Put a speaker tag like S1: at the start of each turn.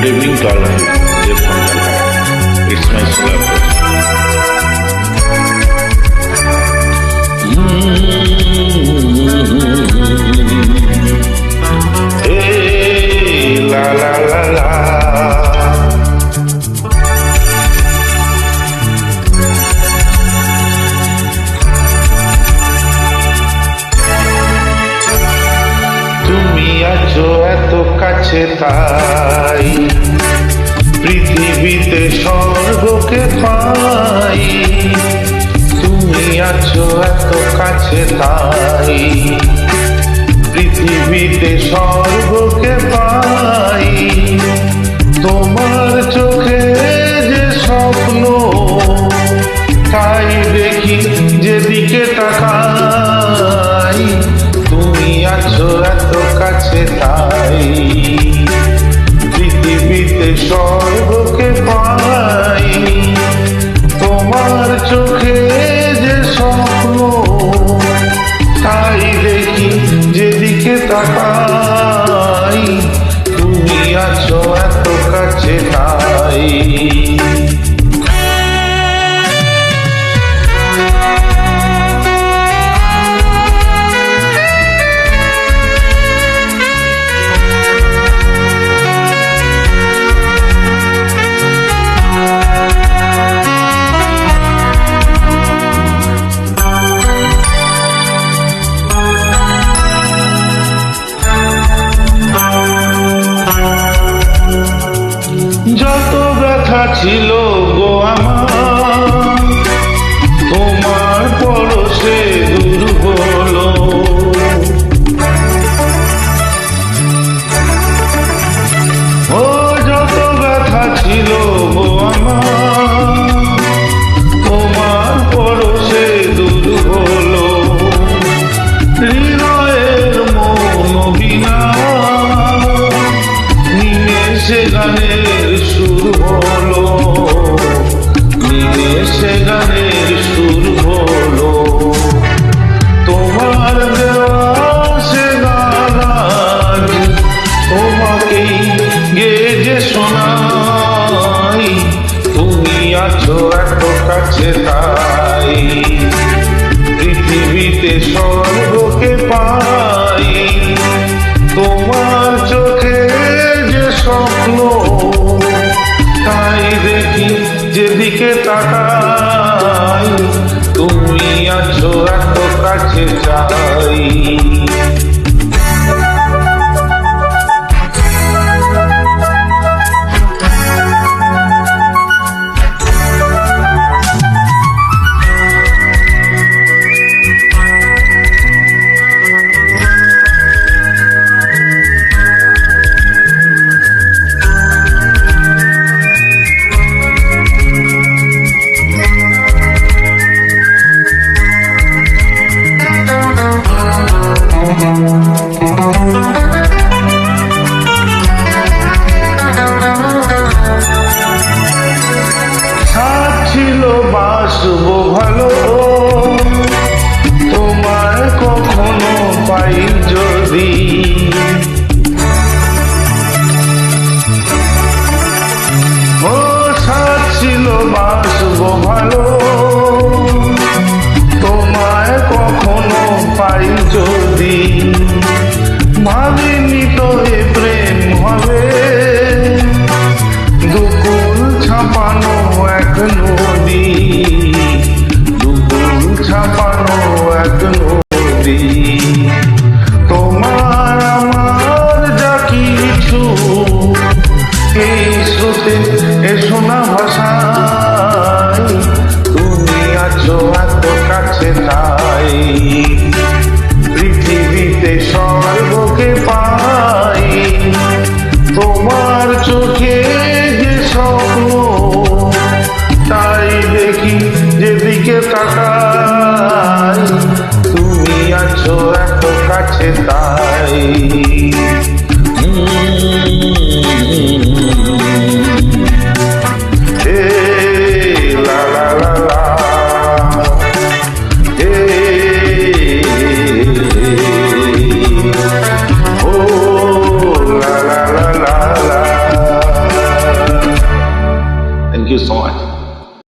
S1: Good evening to all of you. Dev from Calcutta. It's my solar Hey, la la la la. তুমি আছো এত কাছে তাই পৃথিবীতে স্বর্গকে পাই। তুমি আছো এত কাছে তাই পৃথিবীতে স্বর্গকে পাই। তোমার চোখে যে স্বপ্ন তাই দেখি যেদিকে তাকাই। তুমি আছো এত কাছে তাই পৃথিবীতে স্বর্গকে পাই। তোমার চোখে যে স্বপ্ন তাই দেখি যেদিকে তাকাই। তুমি আছো এত কাছে তাই। যত ব্যথা ছিল গো আমার তোমার পরশে দূর হলো। ও যত ব্যথা ছিল গো আমার তোমার পরশে দূর হলো। হৃদয়ের মন বিনা নিমেষে গানের সুর হলো। নিমেষে গানের সুর হলো। তোমার দেওয়া সে গান তোমাকেই গেয়ে যে শোনাই। তুমি আছো এত কাছে তাই পৃথিবীতে স্বর্গকে পাই। তোমার চোখে যে স্বপ্ন তাই দেখি যেদিকে তাকাই। তুমি আছো এত কাছে চাই। বাসবো ভালো তোমায় কখনো পাই যদি। ও সাথ ছিল বাসবো ভালো তোমায় কখনো পাই যদি। ভাবিনি তো এ প্রেম হবে দুকুল ছাপানো এক নদী। দুকুল ছাপানো এক নদী। তোমার আমার যা কিছু এই স্রোতে এসো না ভাষায়। তুমি আছো এত কাছে তাই পৃথিবীতে স্বর্গকে পাই। তোমার চোখে যে স্বপ্ন তাই দেখি যেদিকে তাকাই। তুমি আছো এত কাছে তাই। La la la la. Oh, la la la la la. You so much.